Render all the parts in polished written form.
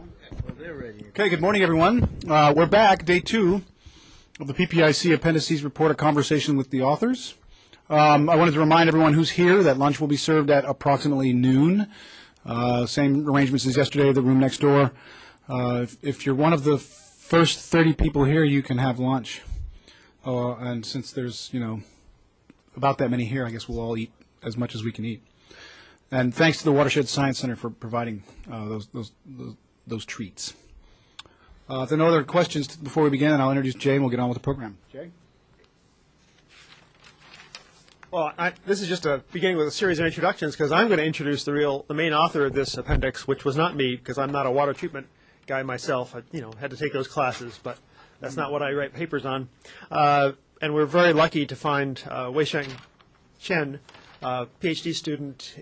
Well, they're ready. Okay, good morning, everyone. We're back, day 2 of the PPIC Appendices Report, a conversation with the authors. I wanted to remind everyone who's here that lunch will be served at approximately noon. Same arrangements as yesterday, the room next door. If you're one of the first 30 people here, you can have lunch. And since there's, about that many here, I guess we'll all eat as much as we can eat. And thanks to the Watershed Science Center for providing those treats. If there are no other questions before we begin, I'll introduce Jay and we'll get on with the program. Jay? Well, this is just a beginning with a series of introductions because I'm going to introduce the main author of this appendix, which was not me because I'm not a water treatment guy myself. I had to take those classes, but that's not what I write papers on. And we're very lucky to find Wei-Hsiang Chen, PhD student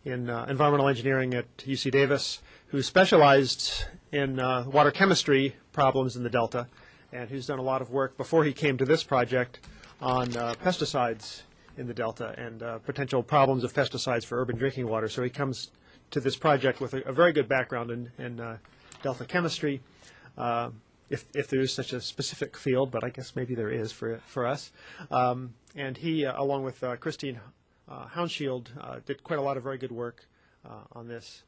in environmental engineering at UC Davis, who specialized in water chemistry problems in the Delta, and who's done a lot of work before he came to this project on pesticides in the Delta and potential problems of pesticides for urban drinking water. So he comes to this project with a very good background in Delta chemistry, if there is such a specific field, but I guess maybe there is for us. And he, along with Christine Hounshield, did quite a lot of very good work on this,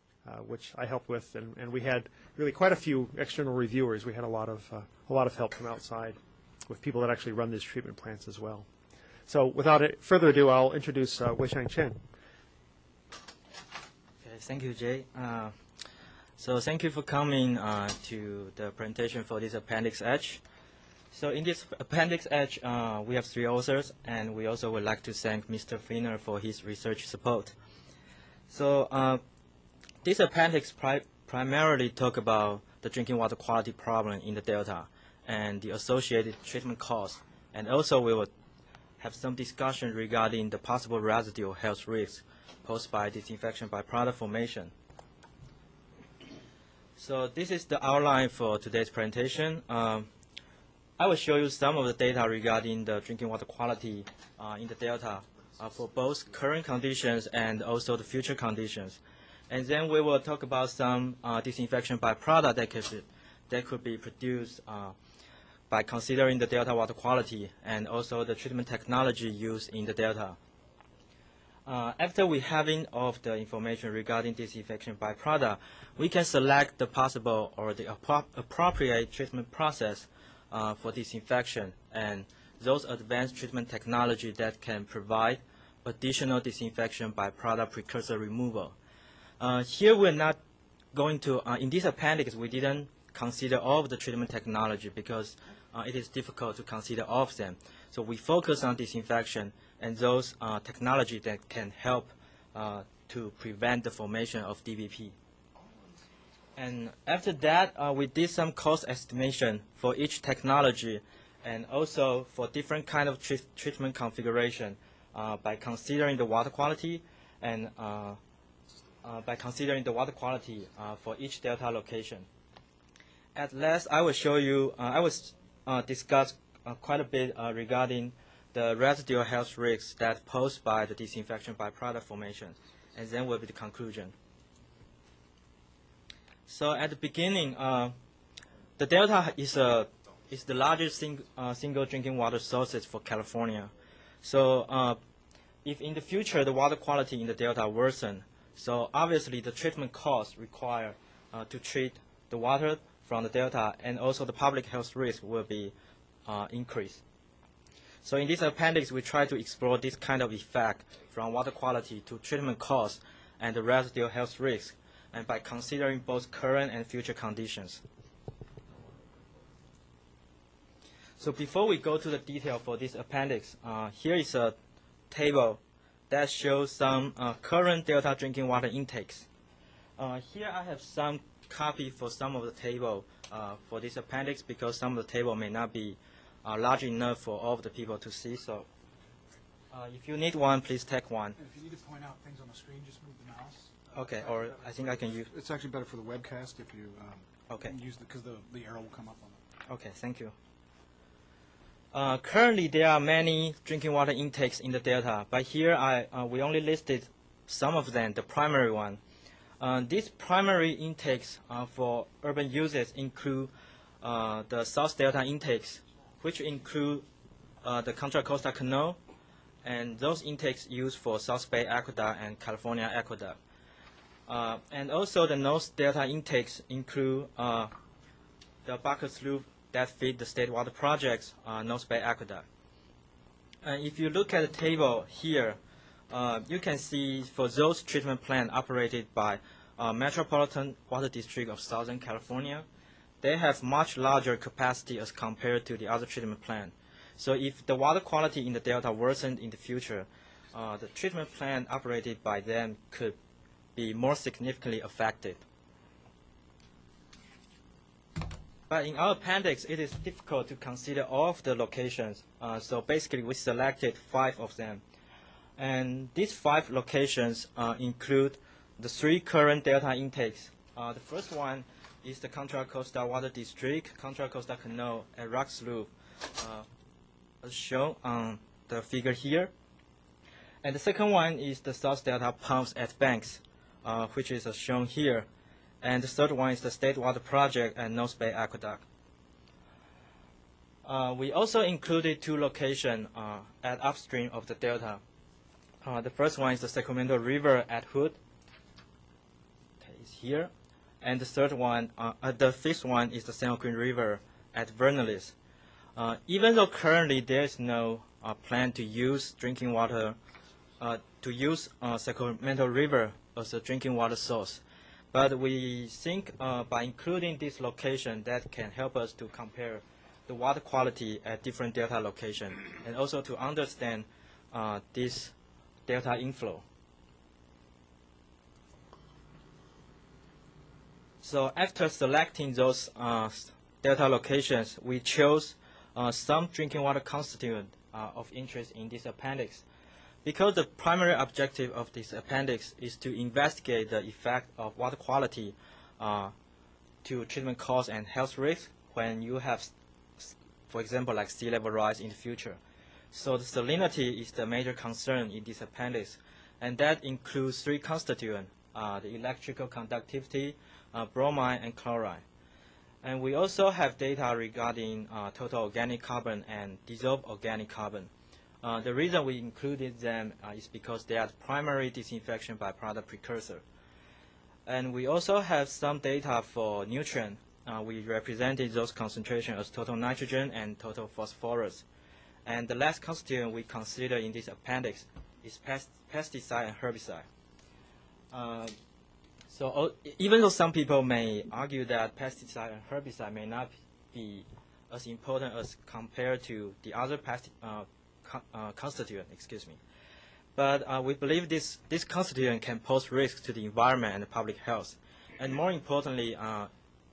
which I helped with, and we had really quite a few external reviewers. We had a lot of help from outside with people that actually run these treatment plants as well. So without further ado, I'll introduce Wei-Hsiang Chen. Okay, thank you, Jay. So thank you for coming to the presentation for this Appendix H. So in this Appendix H, we have 3 authors, and we also would like to thank Mr. Finer for his research support. So this appendix primarily talk about the drinking water quality problem in the Delta and the associated treatment costs, and also we will have some discussion regarding the possible residual health risks posed by disinfection by product formation. So this is the outline for today's presentation. I will show you some of the data regarding the drinking water quality in the Delta for both current conditions and also the future conditions. And then we will talk about some disinfection byproduct that could be produced by considering the Delta water quality and also the treatment technology used in the Delta. After we having all of the information regarding disinfection byproduct, we can select the possible or the appropriate treatment process for disinfection and those advanced treatment technology that can provide additional disinfection byproduct precursor removal. Here we're not going to, in this appendix, we didn't consider all of the treatment technology because it is difficult to consider all of them. So we focus on disinfection and those technology that can help to prevent the formation of DVP. And after that, we did some cost estimation for each technology and also for different kind of treatment configuration by considering the water quality and for each Delta location. At last, I will show you, I will discuss quite a bit regarding the residual health risks that posed by the disinfection by product formation, and then will be the conclusion. So at the beginning, the Delta is the largest single drinking water sources for California. So if in the future the water quality in the Delta worsen, so obviously the treatment costs required to treat the water from the Delta and also the public health risk will be increased. So in this appendix, we try to explore this kind of effect from water quality to treatment costs and the residual health risk, and by considering both current and future conditions. So before we go to the detail for this appendix, here is a table that shows some current Delta drinking water intakes. Here I have some copy for some of the table for this appendix because some of the table may not be large enough for all of the people to see. So if you need one, please take one. And if you need to point out things on the screen, just move the mouse. Okay, or I think I can use. It's actually better for the webcast if you okay. use because the arrow will come up on it. Okay, thank you. Currently, there are many drinking water intakes in the Delta, but here we only listed some of them, the primary one. These primary intakes for urban uses include the South Delta intakes, which include the Contra Costa Canal, and those intakes used for South Bay Aqueduct and California Aqueduct. And also the North Delta intakes include the bucket loop that feed the state water projects, North Bay Aqueduct. And if you look at the table here, you can see for those treatment plants operated by Metropolitan Water District of Southern California, they have much larger capacity as compared to the other treatment plant. So if the water quality in the Delta worsened in the future, the treatment plant operated by them could be more significantly affected. But in our appendix, it is difficult to consider all of the locations. So basically, we selected 5 of them. And these 5 locations include the 3 current Delta intakes. The first one is the Contra Costa Water District, Contra Costa Canal, and Rock Slough, as shown on the figure here. And the second one is the South Delta pumps at Banks, which is shown here. And the third one is the State Water Project at North Bay Aqueduct. We also included 2 locations at upstream of the Delta. The first one is the Sacramento River at Hood. It's here. And the third one, the fifth one is the San Joaquin River at Vernalis. Even though currently there is no plan to use drinking water, to use Sacramento River as a drinking water source, but we think by including this location, that can help us to compare the water quality at different Delta locations, and also to understand this Delta inflow. So after selecting those Delta locations, we chose some drinking water constituent of interest in this appendix. Because the primary objective of this appendix is to investigate the effect of water quality to treatment costs and health risks when you have, for example, like sea level rise in the future. So the salinity is the major concern in this appendix, and that includes 3 constituents, the electrical conductivity, bromine, and chloride. And we also have data regarding total organic carbon and dissolved organic carbon. The reason we included them is because they are the primary disinfection byproduct precursor. And we also have some data for nutrient. We represented those concentrations as total nitrogen and total phosphorus. And the last constituent we consider in this appendix is pesticide and herbicide. So even though some people may argue that pesticide and herbicide may not be as important as compared to the other constituent, but we believe this constituent can pose risks to the environment and the public health. And more importantly,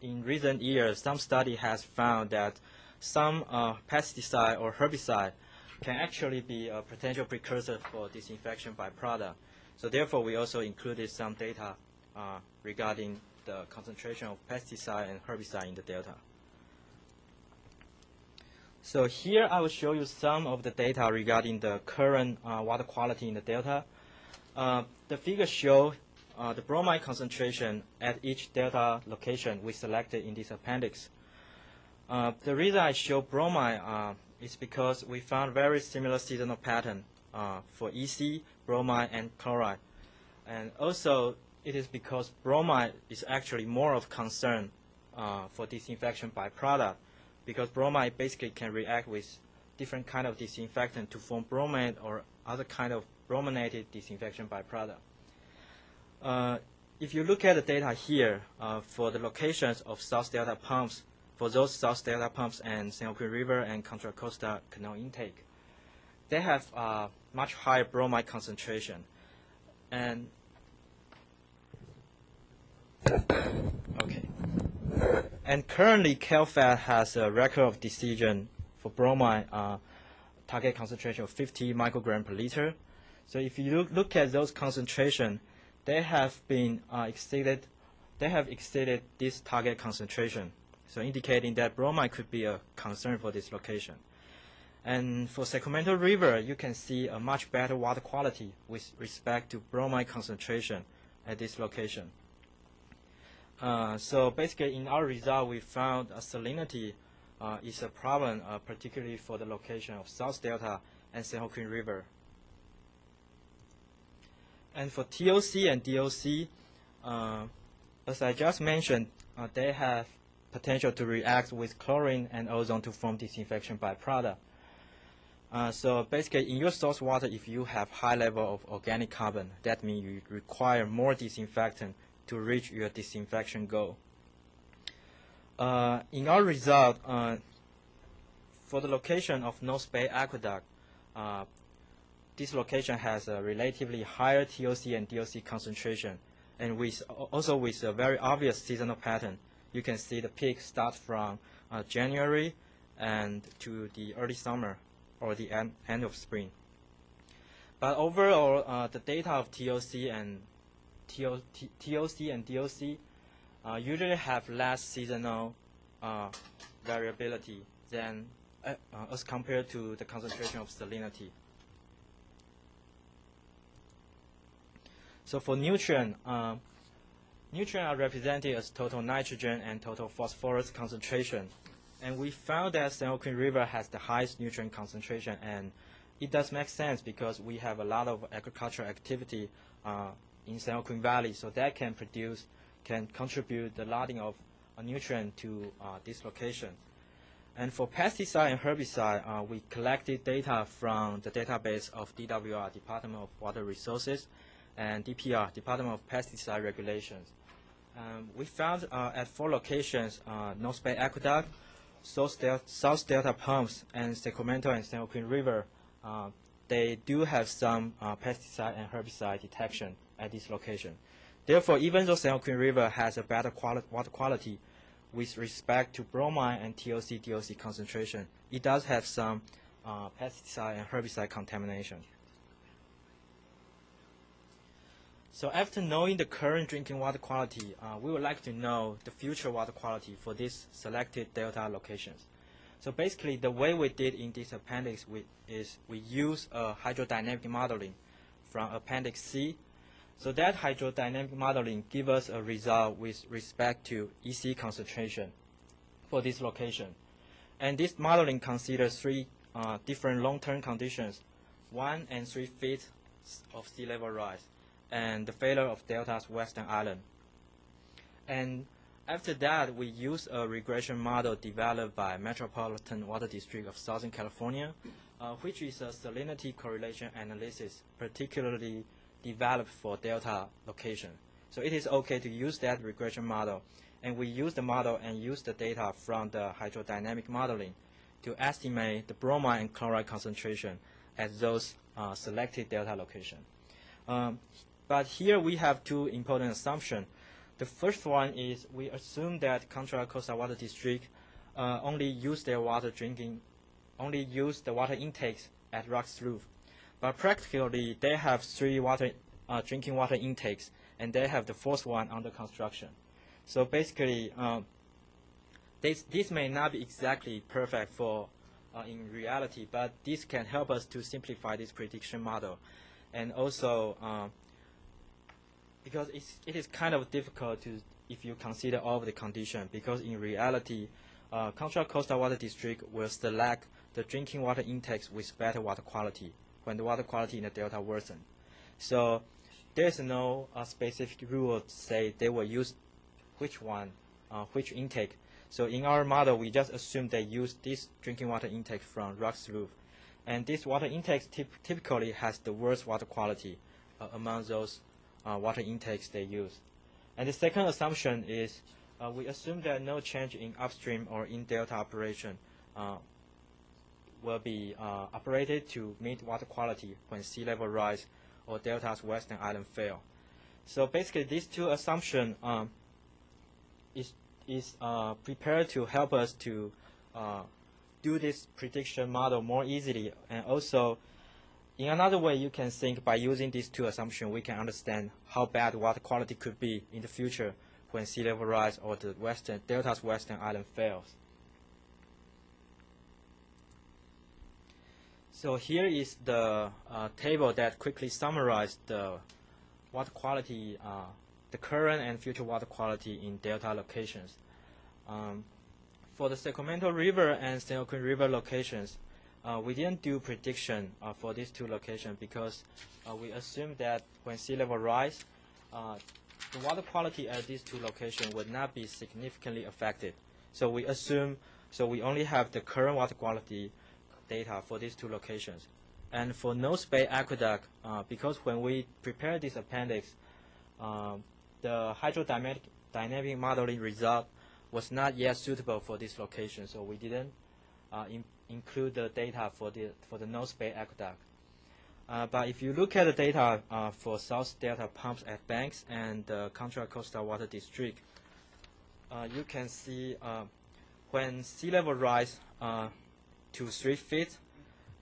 in recent years, some study has found that some pesticide or herbicide can actually be a potential precursor for disinfection byproduct. So therefore, we also included some data regarding the concentration of pesticide and herbicide in the Delta. So here I will show you some of the data regarding the current water quality in the Delta. The figures show the bromide concentration at each Delta location we selected in this appendix. The reason I show bromide is because we found very similar seasonal pattern for EC, bromide, and chloride. And also, it is because bromide is actually more of concern for disinfection byproduct, because bromide basically can react with different kind of disinfectant to form bromide or other kind of brominated disinfection byproduct. If you look at the data here for the locations of South Delta pumps, for those South Delta pumps and San Joaquin River and Contra Costa Canal intake, they have much higher bromide concentration. And And currently, CalFat has a record of decision for bromide target concentration of 50 microgram per liter. So if you look at those concentrations, they have been exceeded. They have exceeded this target concentration, so indicating that bromide could be a concern for this location. And for Sacramento River, you can see a much better water quality with respect to bromide concentration at this location. So basically, in our result, we found salinity is a problem, particularly for the location of South Delta and San Joaquin River. And for TOC and DOC, as I just mentioned, they have potential to react with chlorine and ozone to form disinfection byproduct. So basically, in your source water, if you have high level of organic carbon, that means you require more disinfectant to reach your disinfection goal. In our result, for the location of North Bay Aqueduct, this location has a relatively higher TOC and DOC concentration, and also with a very obvious seasonal pattern. You can see the peak starts from January and to the early summer or the end of spring. But overall, the data of TOC and DOC usually have less seasonal variability than as compared to the concentration of salinity. So for nutrients are represented as total nitrogen and total phosphorus concentration. And we found that San Joaquin River has the highest nutrient concentration, and it does make sense because we have a lot of agricultural activity in San Joaquin Valley, so that can contribute the loading of a nutrient to this location. And for pesticide and herbicide, we collected data from the database of DWR, Department of Water Resources, and DPR, Department of Pesticide Regulations. We found at 4 locations, North Bay Aqueduct, South Delta Pumps, and Sacramento and San Joaquin River, they do have some pesticide and herbicide detection at this location. Therefore, even though San Joaquin River has a better water quality with respect to bromine and TOC-DOC concentration, it does have some pesticide and herbicide contamination. So after knowing the current drinking water quality, we would like to know the future water quality for these selected delta locations. So basically, the way we did in this appendix is we use a hydrodynamic modeling from Appendix C. So that hydrodynamic modeling gives us a result with respect to EC concentration for this location. And this modeling considers 3 different long-term conditions, 1 and 3 feet of sea level rise, and the failure of Delta's western island. And after that, we use a regression model developed by Metropolitan Water District of Southern California, which is a salinity correlation analysis particularly developed for Delta location. So it is okay to use that regression model, and we use the model and use the data from the hydrodynamic modeling to estimate the bromine and chloride concentration at those selected Delta locations. But here we have 2 important assumptions. The first one is we assume that Contra Costa Water District only use the water intakes at Rock's Roof. But practically, they have 3 drinking water intakes, and they have the 4th one under construction. So basically, this may not be exactly perfect for in reality, but this can help us to simplify this prediction model. And also, because it is kind of difficult if you consider all of the conditions, because in reality, Contra Costa Water District will select the drinking water intakes with better water quality when the water quality in the delta worsen. So there is no specific rule to say they will use which intake. So in our model, we just assume they use this drinking water intake from Rock's Roof. And this water intake typically has the worst water quality among those water intakes they use. And the second assumption is we assume that no change in upstream or in delta operation will be operated to meet water quality when sea level rise or delta's western island fail. So basically, these 2 assumptions is prepared to help us to do this prediction model more easily. And also, in another way, you can think by using these 2 assumptions, we can understand how bad water quality could be in the future when sea level rise or the delta's western island fails. So here is the table that quickly summarized the water quality the current and future water quality in delta locations. For the Sacramento River and San Joaquin River locations, we didn't do prediction for these two locations because we assumed that when sea level rise, the water quality at these two locations would not be significantly affected. So we only have the current water quality data for these two locations. And for Nose Bay Aqueduct, because when we prepared this appendix, the hydrodynamic modeling result was not yet suitable for this location, so we didn't include the data for the Nose Bay Aqueduct. But if you look at the data for South Delta pumps at Banks and the Contra Costa Water District, you can see when sea level rise to 3 feet,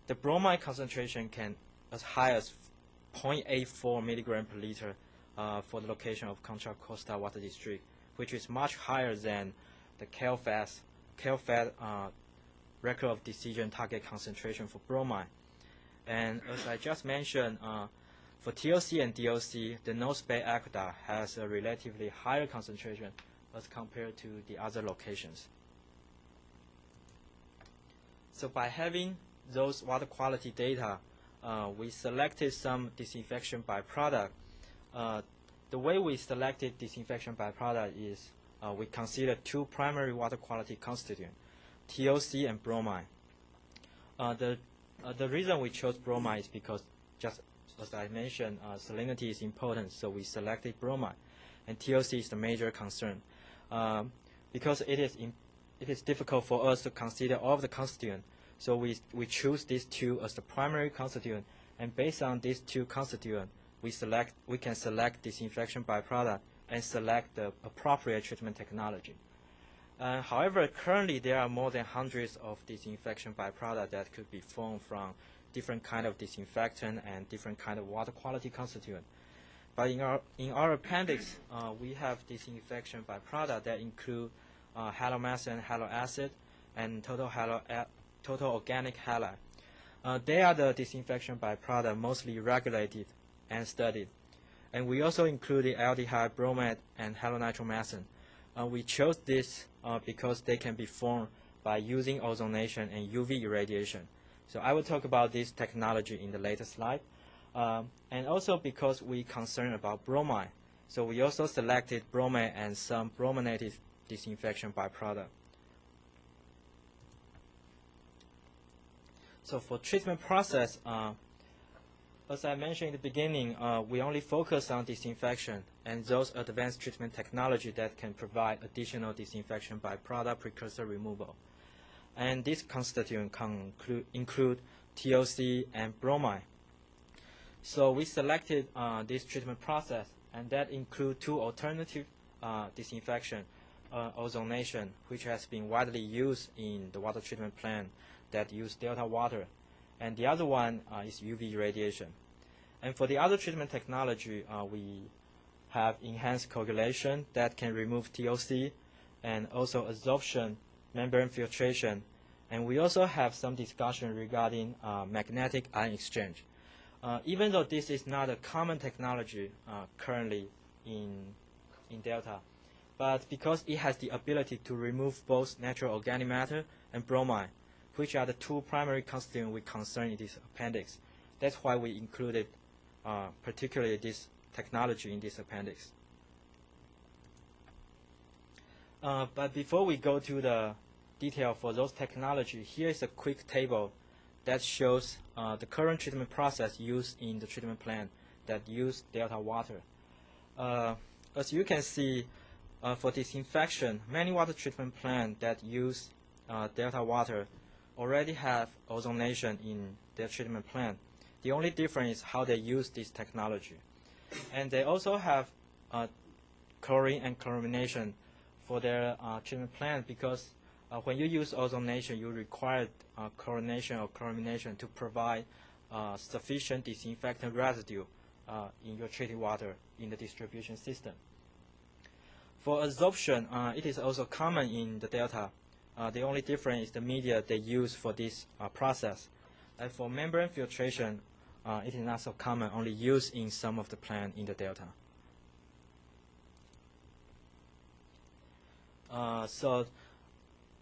the bromide concentration can as high as 0.84 milligram per liter for the location of Contra Costa Water District, which is much higher than the CALFAT record of decision target concentration for bromide. And as I just mentioned, for TOC and DOC, the Nose Bay Aqueduct has a relatively higher concentration as compared to the other locations. So by having those water quality data, we selected some disinfection byproduct. The way we selected disinfection byproduct is we consider two primary water quality constituents, TOC and bromide. The reason we chose bromide is because, just as I mentioned, salinity is important, so we selected bromide. And TOC is the major concern because it is difficult for us to consider all of the constituents. So we choose these two as the primary constituent, and based on these two constituents, we can select disinfection byproduct and select the appropriate treatment technology. However, currently there are more than hundreds of disinfection byproducts that could be formed from different kind of disinfectant and different kind of water quality constituent. But in our appendix, we have disinfection byproduct that include halomethane, halo acid, and total organic halide. They are the disinfection byproduct mostly regulated and studied. And we also included aldehyde, bromide, and halonitromethane. We chose this because they can be formed by using ozonation and UV irradiation. So I will talk about this technology in the later slide. And also because we concerned about bromide. So we also selected bromide and some brominated disinfection byproduct. So for treatment process, as I mentioned in the beginning, we only focus on disinfection and those advanced treatment technology that can provide additional disinfection byproduct precursor removal. And these constituents include TOC and bromide. So we selected this treatment process, and that includes two alternative disinfection, ozonation, which has been widely used in the water treatment plant that use delta water, and the other one is UV irradiation. And for the other treatment technology, we have enhanced coagulation that can remove TOC, and also adsorption, membrane filtration, and we also have some discussion regarding magnetic ion exchange. Even though this is not a common technology currently in delta, but because it has the ability to remove both natural organic matter and bromide, which are the two primary constituents we concern in this appendix. That's why we included particularly this technology in this appendix. But before we go to the detail for those technology, here is a quick table that shows the current treatment process used in the treatment plant that use delta water. As you can see, for disinfection, many water treatment plants that use delta water already have ozonation in their treatment plant. The only difference is how they use this technology. And they also have chlorine and chlorination for their treatment plant because when you use ozonation, you require chlorination or chlorination to provide sufficient disinfectant residue in your treated water in the distribution system. For adsorption, it is also common in the delta. The only difference is the media they use for this process. And for membrane filtration, it is not so common, only used in some of the plants in the delta. So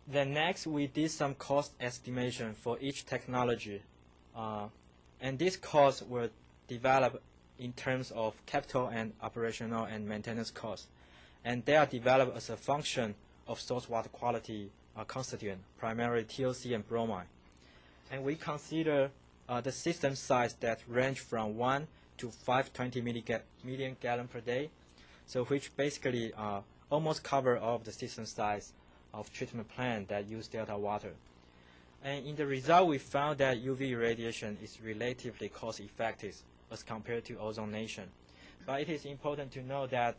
then next we did some cost estimation for each technology. And these costs were developed in terms of capital and operational and maintenance costs. And they are developed as a function of source water quality constituent, primarily TOC and bromine. And we consider the system size that range from 1 to 520 million gallon per day, so which basically almost cover all of the system size of treatment plant that use delta water. And in the result, we found that UV irradiation is relatively cost effective as compared to ozonation. But it is important to know that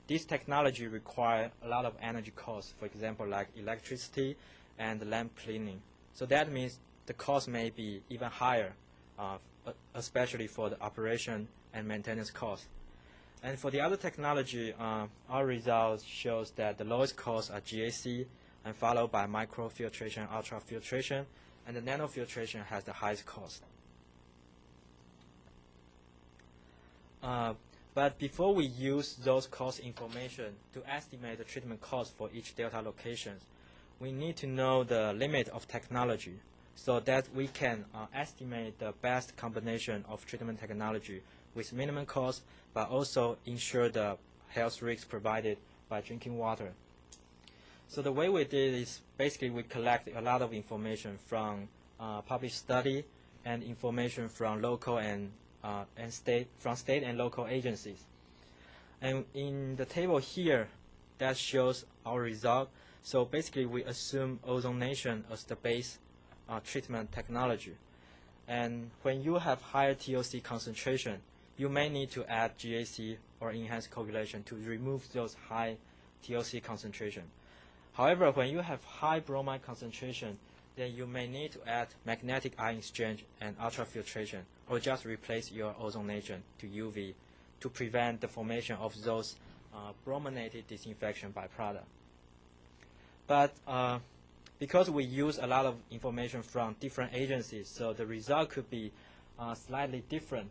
this technology requires a lot of energy costs, for example, like electricity and lamp cleaning. So that means the cost may be even higher, especially for the operation and maintenance costs. And for the other technology, our results shows that the lowest costs are GAC, and followed by microfiltration, ultrafiltration, and the nanofiltration has the highest cost. But before we use those cost information to estimate the treatment cost for each delta locations, we need to know the limit of technology so that we can estimate the best combination of treatment technology with minimum cost, but also ensure the health risks provided by drinking water. So the way we did is basically we collect a lot of information from published study and information from local and state and local agencies. And in the table here, that shows our result. So basically, we assume ozonation as the base treatment technology. And when you have higher TOC concentration, you may need to add GAC or enhanced coagulation to remove those high TOC concentration. However, when you have high bromide concentration, then you may need to add magnetic ion exchange and ultrafiltration, or just replace your ozonation to UV to prevent the formation of those brominated disinfection byproduct. But because we use a lot of information from different agencies, so the result could be slightly different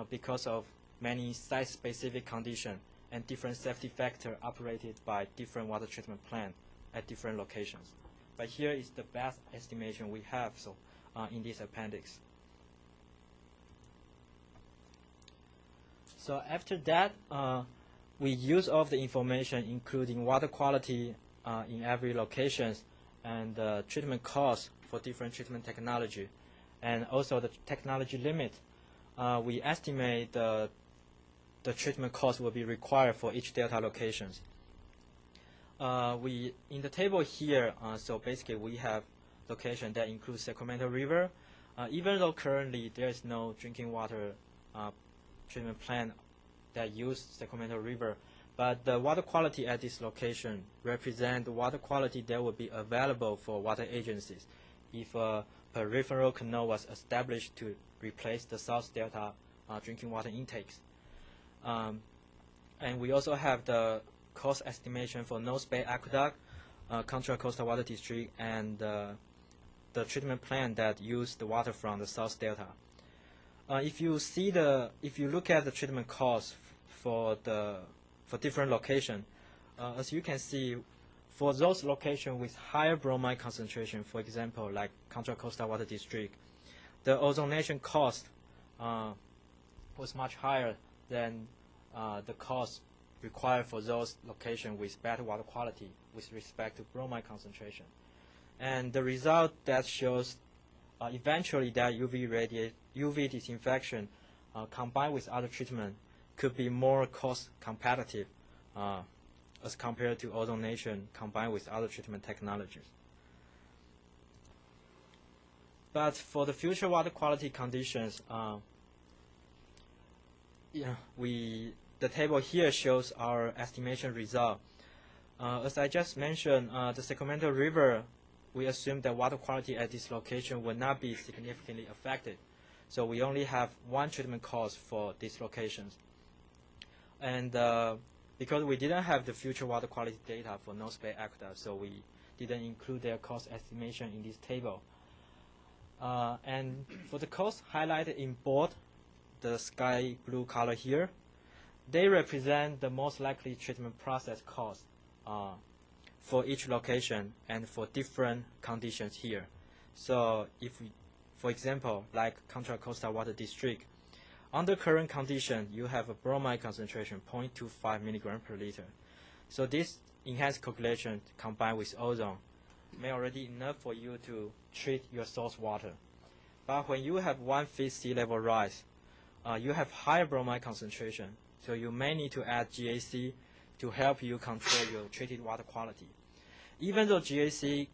because of many site-specific conditions and different safety factors operated by different water treatment plants at different locations. But here is the best estimation we have in this appendix. So after that, we use all of the information, including water quality in every location and treatment costs for different treatment technology, and also the technology limit. We estimate the treatment cost will be required for each delta locations. In the table here, so basically we have location that includes Sacramento River. Even though currently there is no drinking water treatment plant that use Sacramento River, but the water quality at this location represent the water quality that will be available for water agencies if a peripheral canal was established to replace the South Delta drinking water intakes. And we also have the cost estimation for North Bay Aqueduct, Contra Costa Water District, and the treatment plant that use the water from the South Delta. If you look at the treatment costs for different locations, as you can see, for those locations with higher bromide concentration, for example, like Contra Costa Water District, the ozonation cost was much higher than the cost required for those locations with better water quality with respect to bromide concentration. And the result that shows eventually that UV disinfection combined with other treatment could be more cost competitive as compared to ozonation combined with other treatment technologies. But for the future water quality conditions, the table here shows our estimation result. As I just mentioned, the Sacramento River, we assume that water quality at this location will not be significantly affected. So we only have one treatment cost for these locations. And because we didn't have the future water quality data for North Bay Aqueduct, so we didn't include their cost estimation in this table. And for the cost highlighted in bold, the sky blue color here, they represent the most likely treatment process cost for each location and for different conditions here. So if we, for example, like Contra Costa Water District, under current condition, you have a bromide concentration 0.25 milligram per liter. So this enhanced calculation combined with ozone may already enough for you to treat your source water. But when you have 1 feet sea level rise, you have higher bromide concentration, so you may need to add GAC to help you control your treated water quality. Even though GAC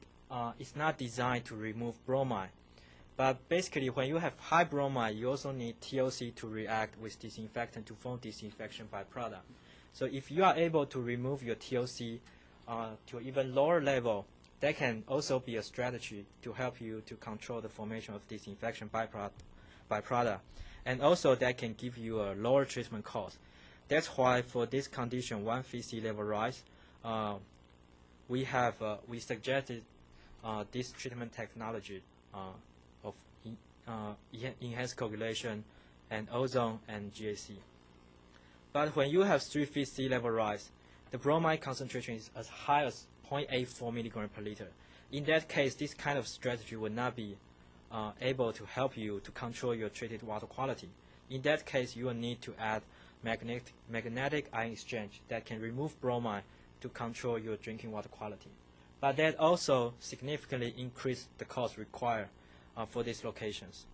is not designed to remove bromide, but basically when you have high bromide, you also need TOC to react with disinfectant to form disinfection byproduct. So if you are able to remove your TOC to an even lower level, that can also be a strategy to help you to control the formation of disinfection byproduct. And also that can give you a lower treatment cost. That's why for this condition, 1 feet sea level rise, we suggested this treatment technology of enhanced coagulation and ozone and GAC. But when you have 3 feet sea level rise, the bromide concentration is as high as 0.84 milligram per liter. In that case, this kind of strategy would not be able to help you to control your treated water quality. In that case, you will need to add magnetic ion exchange that can remove bromide to control your drinking water quality. But that also significantly increased the cost required for these locations.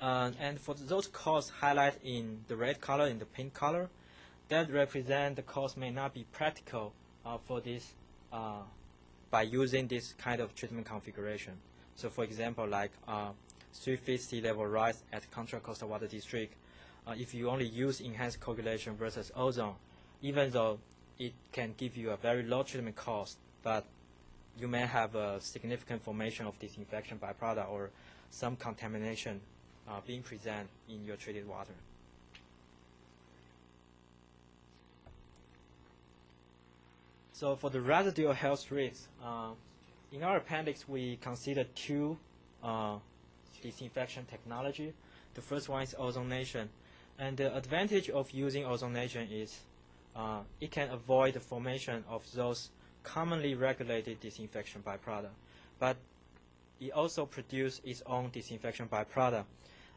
And for those costs highlighted in the red color, in the pink color, that represent the cost may not be practical for this by using this kind of treatment configuration. So for example, like 3 feet sea level rise at Contra Costa Water District, if you only use enhanced coagulation versus ozone, even though it can give you a very low treatment cost, but you may have a significant formation of disinfection byproduct or some contamination being present in your treated water. So for the residual health risks, in our appendix we consider two disinfection technology. The first one is ozonation, and the advantage of using ozonation is it can avoid the formation of those commonly regulated disinfection byproduct, but it also produces its own disinfection byproduct.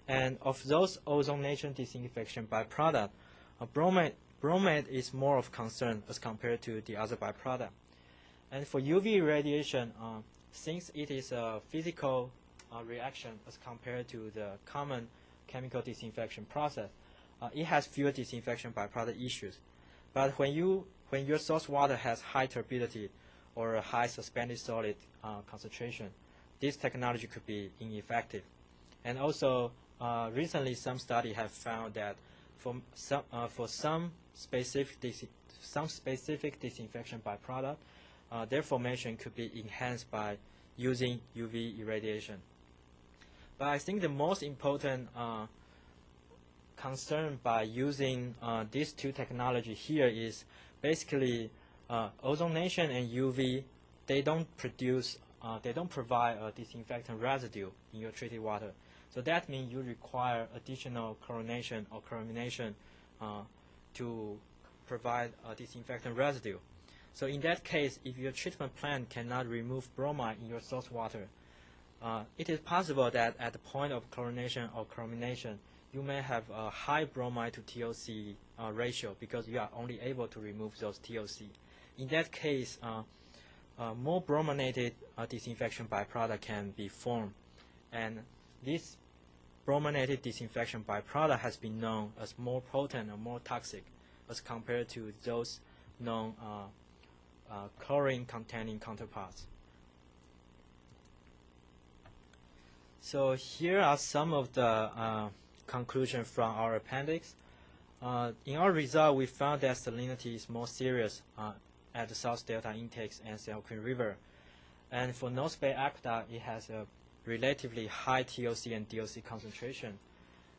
And of those ozonation disinfection byproduct, bromide is more of concern as compared to the other byproduct. And for UV radiation, since it is a physical reaction as compared to the common chemical disinfection process, it has fewer disinfection byproduct issues. But when your source water has high turbidity or a high suspended solid concentration, this technology could be ineffective. And also, recently some studies have found that for some specific disinfection byproduct, their formation could be enhanced by using UV irradiation. But I think the most important concern by using these two technologies here is basically ozonation and UV. They don't provide a disinfectant residue in your treated water. So that means you require additional chlorination or chlorination to provide a disinfectant residue. So in that case, if your treatment plant cannot remove bromide in your source water, it is possible that at the point of chlorination or chlorination, you may have a high bromide to TOC ratio because you are only able to remove those TOC. In that case, more brominated disinfection byproduct can be formed, and this brominated disinfection byproduct has been known as more potent or more toxic as compared to those known chlorine-containing counterparts. So here are some of the conclusions from our appendix. In our result, we found that salinity is more serious at the South Delta intakes and San Joaquin River. And for North Bay aqueduct, it has a relatively high TOC and DOC concentration.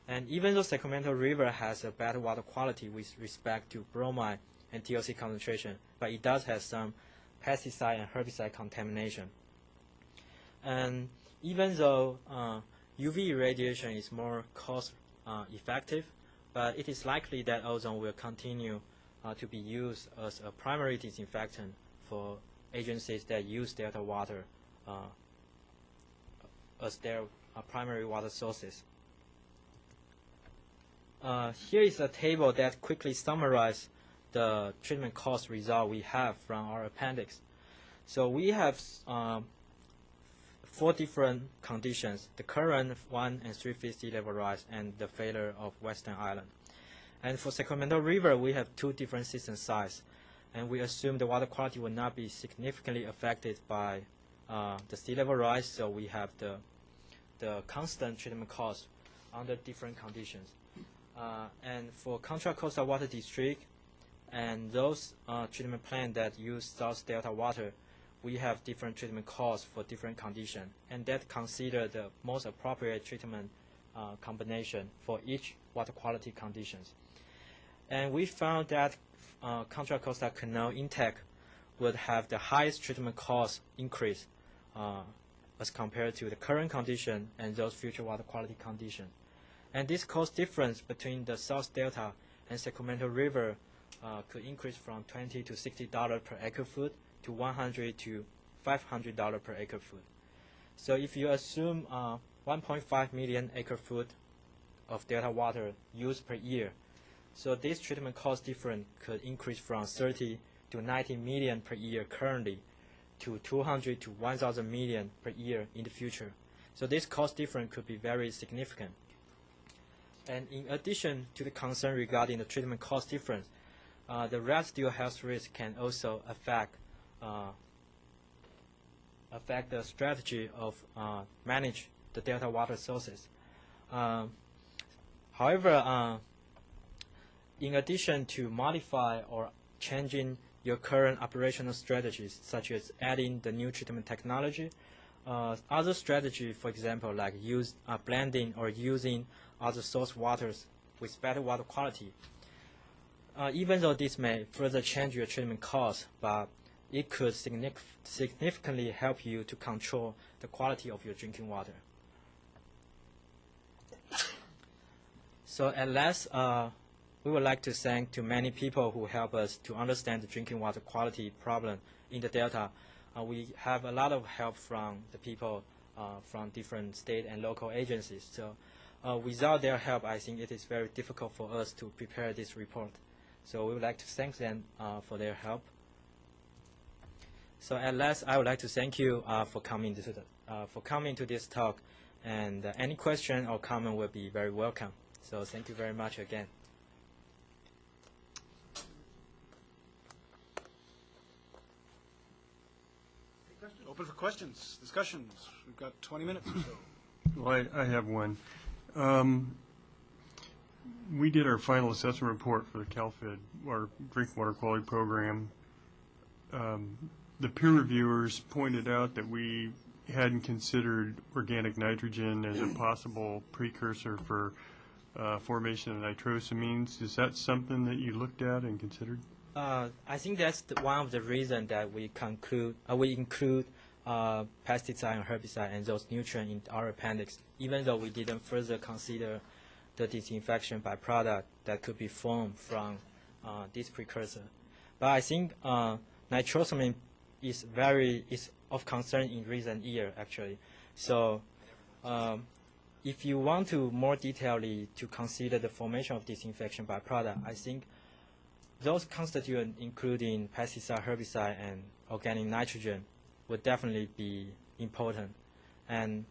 And even though Sacramento River has a better water quality with respect to bromide and TOC concentration, but it does have some pesticide and herbicide contamination. And even though UV irradiation is more cost effective, but it is likely that ozone will continue to be used as a primary disinfectant for agencies that use delta water as their primary water sources. Here is a table that quickly summarizes the treatment cost result we have from our appendix. So we have 4 different conditions: the current 1 and 3 feet sea level rise and the failure of Western Island. And for Sacramento River, we have 2 different system sizes, and we assume the water quality will not be significantly affected by the sea level rise, so we have the constant treatment cost under different conditions. And for Contra Costa Water District and those treatment plants that use South Delta water, we have different treatment costs for different conditions, and that consider the most appropriate treatment combination for each water quality conditions. And we found that Contra Costa Canal intake would have the highest treatment cost increase as compared to the current condition and those future water quality conditions. And this cost difference between the South Delta and Sacramento River could increase from $20 to $60 per acre foot to $100 to $500 per acre foot. So if you assume 1.5 million acre foot of delta water used per year, so this treatment cost difference could increase from 30 to 90 million per year currently to 200 to 1,000 million per year in the future. So this cost difference could be very significant. And in addition to the concern regarding the treatment cost difference, the residual health risk can also affect the strategy of manage the delta water sources. However, in addition to modify or changing your current operational strategies, such as adding the new treatment technology, other strategy, for example, like blending or using other source waters with better water quality, even though this may further change your treatment cost, but it could significantly help you to control the quality of your drinking water. So at last, we would like to thank to many people who help us to understand the drinking water quality problem in the Delta. We have a lot of help from the people from different state and local agencies. So without their help, I think it is very difficult for us to prepare this report. So we would like to thank them for their help. So at last, I would like to thank you for coming to this talk, and any question or comment will be very welcome. So thank you very much again. Open for questions, discussions. We've got 20 minutes or so. Well, I have one. We did our final assessment report for the CalFed, our drinking water quality program. The peer reviewers pointed out that we hadn't considered organic nitrogen as a possible precursor for formation of nitrosamines. Is that something that you looked at and considered? I think that's one of the reasons that we include pesticide and herbicide and those nutrients in our appendix, even though we didn't further consider the disinfection byproduct that could be formed from this precursor. But I think nitrosamine is of concern in recent years, actually. So if you want to more detailedly to consider the formation of disinfection byproduct, I think those constituents, including pesticide, herbicide, and organic nitrogen, would definitely be important. And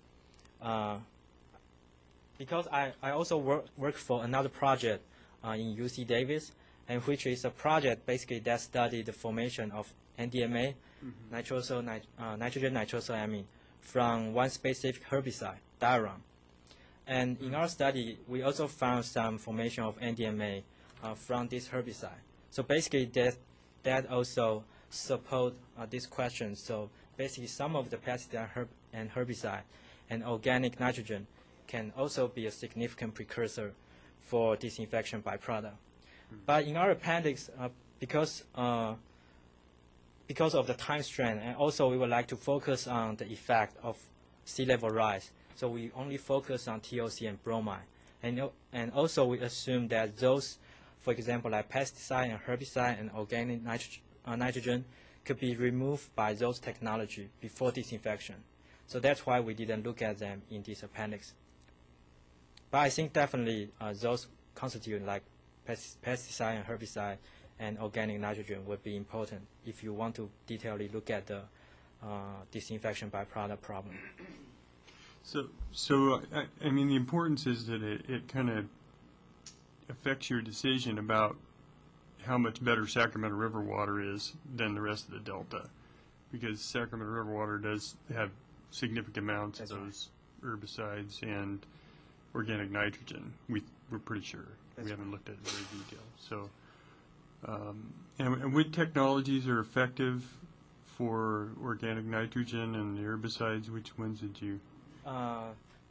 because I also work for another project in UC Davis, and which is a project basically that studied the formation of NDMA, nitrogen nitrosamine, from one specific herbicide, diaram. And in our study, we also found some formation of NDMA from this herbicide. So basically, that also support this question. So basically, some of the pesticide and herbicide and organic nitrogen can also be a significant precursor for disinfection byproduct. But in our appendix, because of the time strain, and also we would like to focus on the effect of sea level rise, so we only focus on TOC and bromide. And also we assume that those for example, like pesticide and herbicide and organic nitrogen, could be removed by those technology before disinfection. So that's why we didn't look at them in this appendix. But I think definitely those constitute like pesticide and herbicide and organic nitrogen would be important if you want to detailedly look at the disinfection byproduct problem. So I mean, the importance is that it kind of affects your decision about how much better Sacramento River water is than the rest of the Delta, because Sacramento River water does have significant amounts of those herbicides and organic nitrogen. We're pretty sure. We haven't looked at it in very detail. So, and what technologies are effective for organic nitrogen and the herbicides? Which ones did you?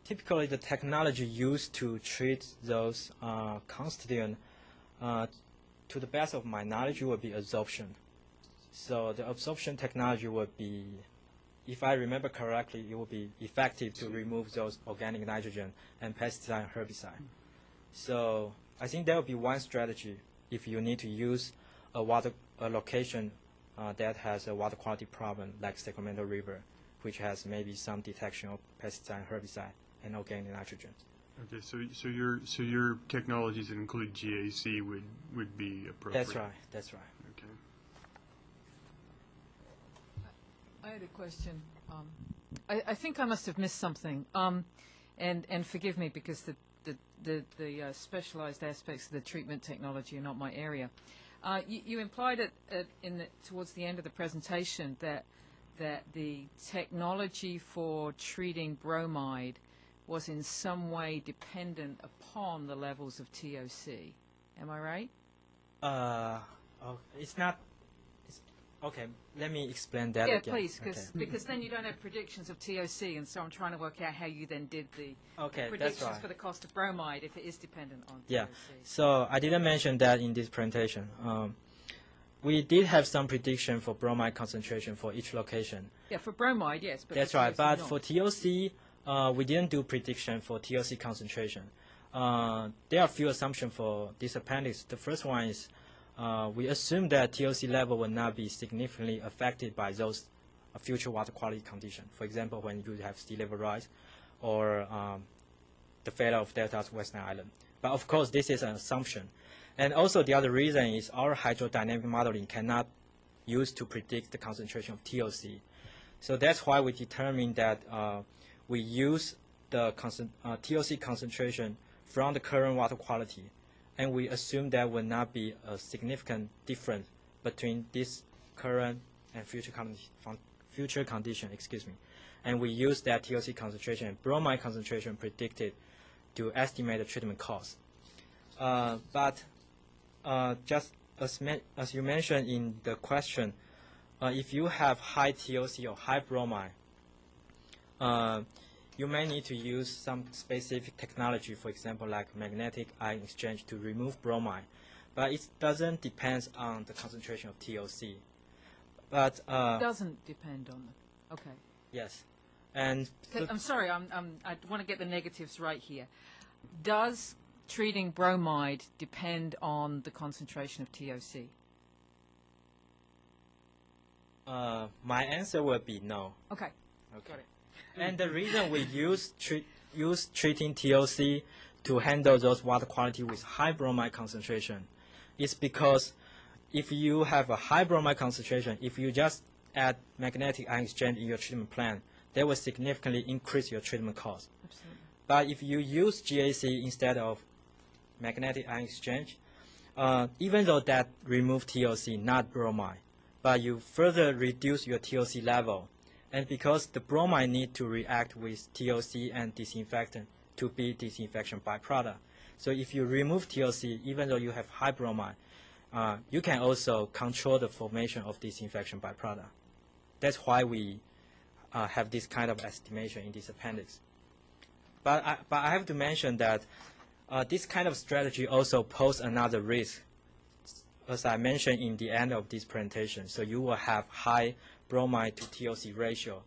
Typically, the technology used to treat those constituents, to the best of my knowledge, would be absorption. So the absorption technology would be, if I remember correctly, it would be effective to remove those organic nitrogen and pesticide and herbicide. So I think that would be one strategy if you need to use a location that has a water quality problem like Sacramento River, which has maybe some detection of pesticide, herbicide, and organic nitrogen. Okay, so your technologies that include GAC would be appropriate. That's right. That's right. Okay. I had a question. I think I must have missed something. And forgive me because the specialized aspects of the treatment technology are not my area. You implied it towards the end of the presentation that the technology for treating bromide was in some way dependent upon the levels of TOC. Am I right? It's not. Okay, let me explain that Yeah, again. please, Okay. because then you don't have predictions of TOC, and so I'm trying to work out how you then did the Okay, that's predictions right. for the cost of bromide if it is dependent on Yeah, TOC. so I didn't mention that in this presentation. We did have some prediction for bromide concentration for each location. Yeah, for bromide, yes. But That's for right, TOC but not. for TOC, we didn't do prediction for TOC concentration. There are a few assumptions for this appendix. The first one is we assume that TOC level will not be significantly affected by those future water quality conditions. For example, when you have sea level rise or the failure of Delta's Western Island. But of course, this is an assumption. And also the other reason is our hydrodynamic modeling cannot use to predict the concentration of TOC. So that's why we determined that we use the TOC concentration from the current water quality, and we assume there will not be a significant difference between this current and future condition, and we use that TOC concentration and bromide concentration predicted to estimate the treatment cost. But just as you mentioned in the question, if you have high TOC or high bromide, you may need to use some specific technology, for example, like magnetic ion exchange to remove bromide. But it doesn't depend on the concentration of TOC. But It doesn't depend on the. Okay. yes, and I'm sorry. I want to get the negatives right here. Does treating bromide depend on the concentration of TOC? my answer would be no. Okay. Okay. Got it. And the reason we use treating TOC to handle those water quality with high bromide concentration is because if you have a high bromide concentration, if you just add magnetic ion exchange in your treatment plan, that will significantly increase your treatment cost. Absolutely. But if you use GAC instead of magnetic ion exchange, even though that remove TOC, not bromide, but you further reduce your TOC level. And because the bromide need to react with TOC and disinfectant to be disinfection byproduct. So if you remove TOC, even though you have high bromide, you can also control the formation of disinfection byproduct. That's why we have this kind of estimation in this appendix. But I have to mention that this kind of strategy also poses another risk, as I mentioned in the end of this presentation. So you will have high bromide to TOC ratio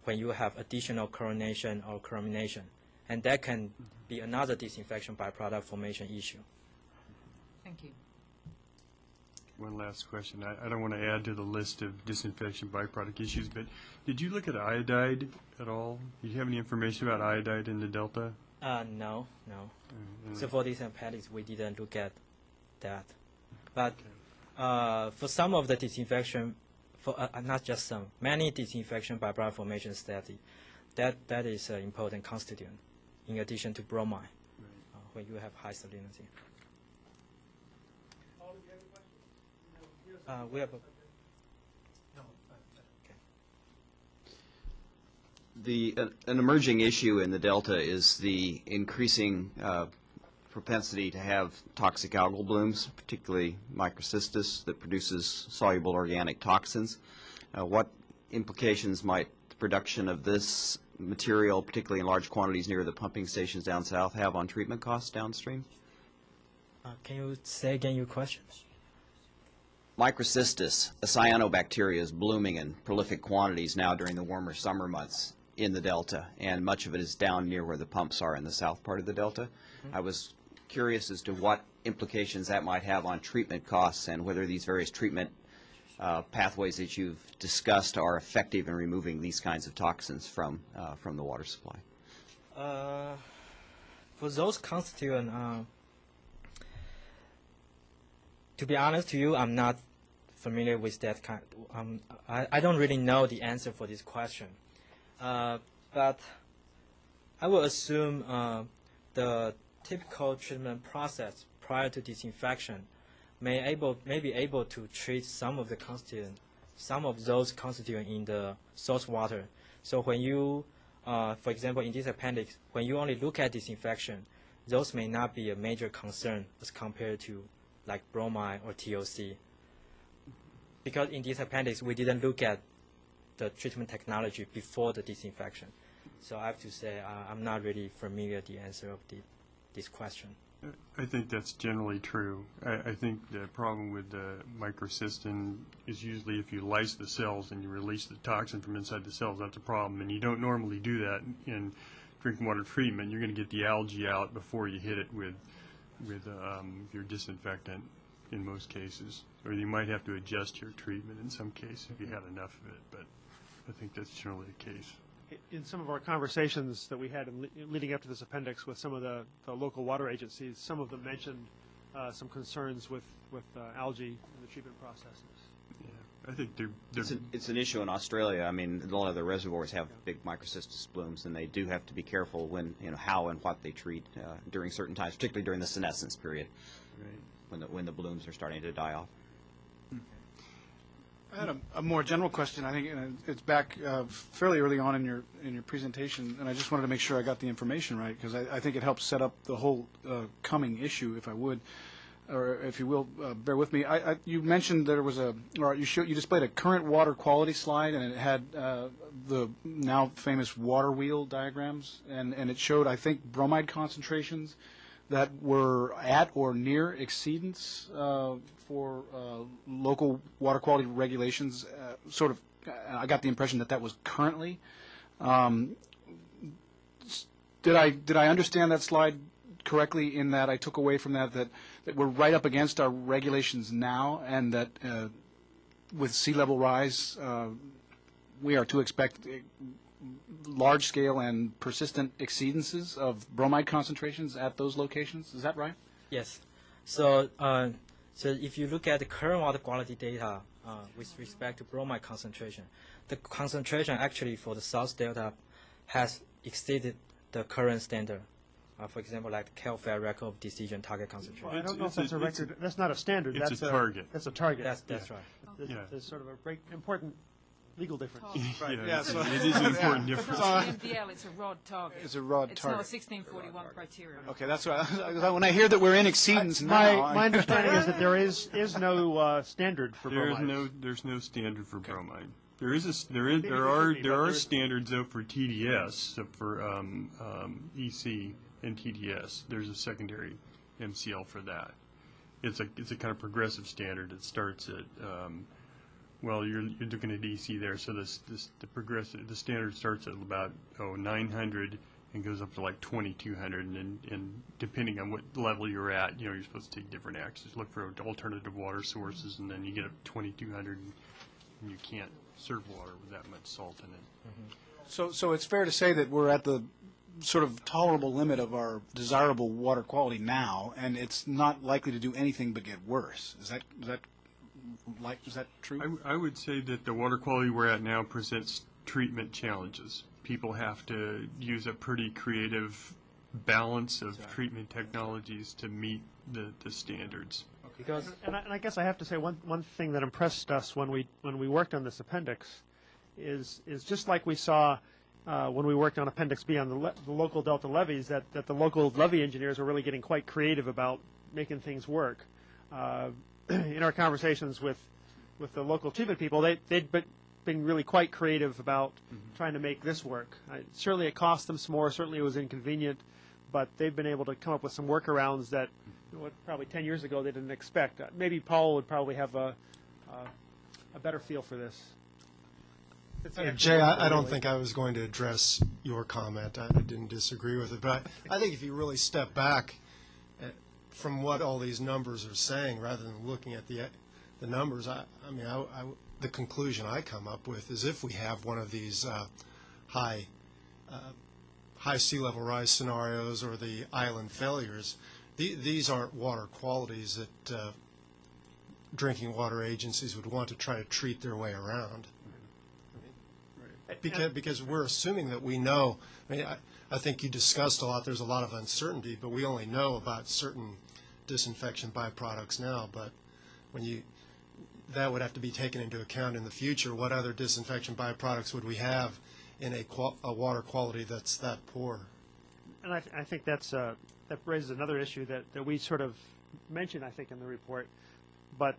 when you have additional chlorination or chromination. And that can be another disinfection byproduct formation issue. Thank you. One last question. I don't want to add to the list of disinfection byproduct issues, but did you look at iodide at all? Do you have any information about iodide in the Delta? No. So for this appendix, we didn't look at that. But for some of the disinfection, for not just some, many disinfection byproduct formation study, that is an important constituent in addition to bromine when you have high salinity. We have An emerging issue in the Delta is the increasing propensity to have toxic algal blooms, particularly microcystis that produces soluble organic toxins. What implications might the production of this material, particularly in large quantities near the pumping stations down south, have on treatment costs downstream? Can you say again your question? Microcystis, a cyanobacteria, is blooming in prolific quantities now during the warmer summer months in the Delta, and much of it is down near where the pumps are in the south part of the Delta. I was curious as to what implications that might have on treatment costs and whether these various treatment pathways that you've discussed are effective in removing these kinds of toxins from the water supply. For those constituents, to be honest to you, I'm not familiar with that kind. I don't really know the answer for this question. But I will assume the typical treatment process prior to disinfection may be able to treat some of those constituents in the source water. So when you, for example, in this appendix, when you only look at disinfection, those may not be a major concern as compared to like bromide or TOC. Because in this appendix, we didn't look at the treatment technology before the disinfection. So I have to say I'm not really familiar with the answer of this question. I think that's generally true. I think the problem with the microcystin is usually if you lyse the cells and you release the toxin from inside the cells, that's a problem. And you don't normally do that in drinking water treatment. You're going to get the algae out before you hit it with your disinfectant in most cases. Or you might have to adjust your treatment in some cases if you had enough of it. But I think that's generally the case. In some of our conversations that we had leading up to this appendix with some of the local water agencies, some of them mentioned some concerns with algae in the treatment processes. Yeah, I think It's an issue in Australia. I mean, a lot of the reservoirs have big microcystis blooms, and they do have to be careful when, how and what they treat during certain times, particularly during the senescence period, when the blooms are starting to die off. I had a more general question. I think it's back fairly early on in your presentation, and I just wanted to make sure I got the information right because I think it helps set up the whole coming issue, if I would, or if you will, bear with me. You mentioned there was you displayed a current water quality slide, and it had the now famous water wheel diagrams, and it showed, I think, bromide concentrations that were at or near exceedance for local water quality regulations. I got the impression that was currently. Did I understand that slide correctly in that I took away from that we're right up against our regulations now, and that with sea level rise, we are to expect large-scale and persistent exceedances of bromide concentrations at those locations? Is that right? Yes. So if you look at the current water quality data with respect to bromide concentration, the concentration actually for the South Delta has exceeded the current standard. For example, like the CalFed record of decision target concentration. Well, I don't know if that's a record. That's not a standard. It's a target. That's a target. That's right. There's sort of a very important legal difference. Right. Yeah, so it is an important difference. MDL, it's a ROD target. It's a ROD It's target. not a 1641 criteria. Okay, that's right. When I hear that we're in exceedance now, My understanding is that there is no standard for bromide. There's no standard for bromide. There are standards though for TDS, so for EC and TDS. There's a secondary MCL for that. It's a kind of progressive standard. It starts at you're looking at EC there, so the standard starts at about 900 and goes up to like 2,200, and depending on what level you're at, you're supposed to take different actions. Look for alternative water sources, and then you get up to 2,200, and you can't serve water with that much salt in it. So it's fair to say that we're at the sort of tolerable limit of our desirable water quality now, and it's not likely to do anything but get worse. Is that true? I would say that the water quality we're at now presents treatment challenges. People have to use a pretty creative balance of treatment technologies to meet the standards. Because And I guess I have to say one thing that impressed us when we worked on this appendix is just like we saw when we worked on Appendix B on the local delta levees, that the local levee engineers were really getting quite creative about making things work. In our conversations with the local treatment people, they'd been really quite creative about trying to make this work. Certainly it cost them some more, certainly it was inconvenient, but they've been able to come up with some workarounds that probably 10 years ago they didn't expect. Maybe Paul would probably have a better feel for this. Jay, I don't think I was going to address your comment. I didn't disagree with it. But I think if you really step back from what all these numbers are saying, rather than looking at the numbers, the conclusion I come up with is if we have one of these high sea level rise scenarios or the island failures, these aren't water qualities that drinking water agencies would want to try to treat their way around. Because we're assuming that we know. I think you discussed a lot. There's a lot of uncertainty, but we only know about certain disinfection byproducts now. But that would have to be taken into account in the future. What other disinfection byproducts would we have in a water quality that's that poor? And I think that raises another issue that we sort of mentioned, I think, in the report, but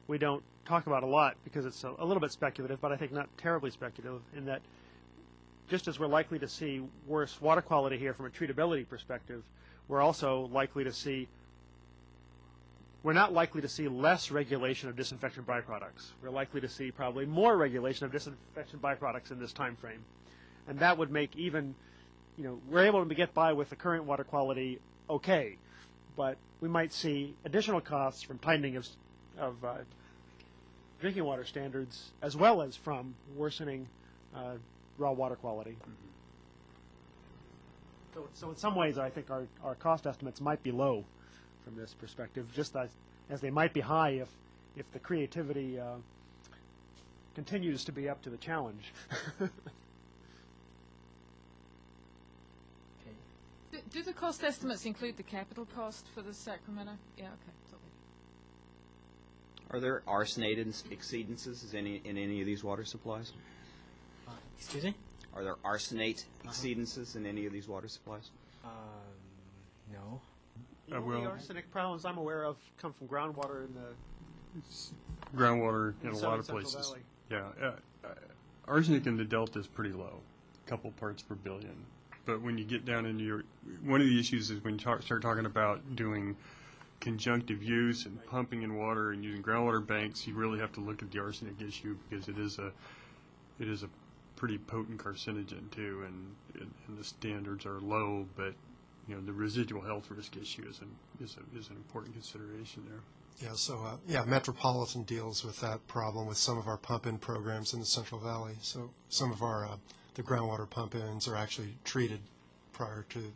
we don't talk about a lot because it's a little bit speculative, but I think not terribly speculative, in that just as we're likely to see worse water quality here from a treatability perspective, we're also likely to see we're not likely to see less regulation of disinfection byproducts. We're likely to see probably more regulation of disinfection byproducts in this time frame. And that would make even, we're able to get by with the current water quality okay, but we might see additional costs from tightening of drinking water standards as well as from worsening raw water quality. So in some ways, I think our cost estimates might be low from this perspective, just as they might be high if the creativity continues to be up to the challenge. Do the cost estimates include the capital cost for the Sacramento? Yeah, okay. Are there arsenate exceedances in any of these water supplies? excuse me? Are there arsenate exceedances in any of these water supplies? No. The only arsenic problems I'm aware of come from groundwater in the Groundwater in a lot southern of Central places. Valley. Yeah, arsenic in the delta is pretty low, a couple parts per billion. But when you get down into one of the issues is when you start talking about doing conjunctive use and pumping in water and using groundwater banks, you really have to look at the arsenic issue because it is a pretty potent carcinogen too, and the standards are low, but the residual health risk issue is an important consideration there. Yeah, so Metropolitan deals with that problem with some of our pump-in programs in the Central Valley. So some of our the groundwater pump-ins are actually treated prior to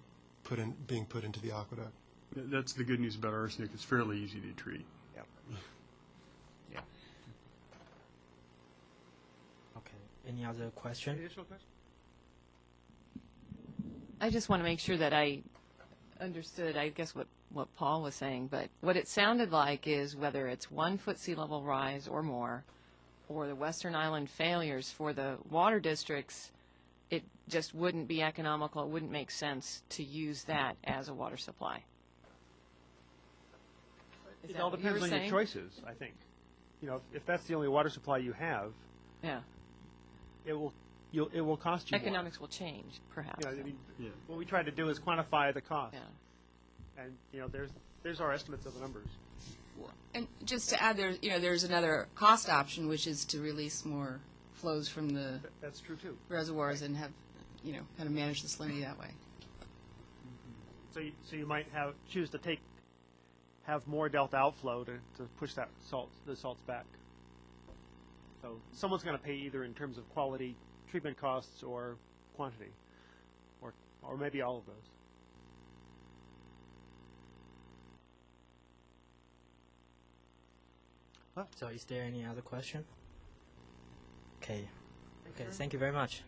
being put into the aqueduct. That's the good news about arsenic. It's fairly easy to treat. Yep. Yeah. Okay. Any other question? Additional question? I just want to make sure that I understood, I guess, what Paul was saying, but what it sounded like is whether it's 1 foot sea level rise or more, or the Western Island failures for the water districts, it just wouldn't be economical, it wouldn't make sense to use that as a water supply. Is It that all what you were depends on your saying? choices, I think. If that's the only water supply you have, Yeah. it will cost you more. Economics will change, perhaps. What we try to do is quantify the cost. Yeah. And there's our estimates of the numbers. And just to add, there's another cost option, which is to release more flows from the That's true too. reservoirs and have kind of manage the salinity that way. So you might choose to have more delta outflow to push the salts back. So someone's going to pay either in terms of quality, treatment costs, or quantity, or maybe all of those. So is there any other question? Okay. Okay, thank you very much.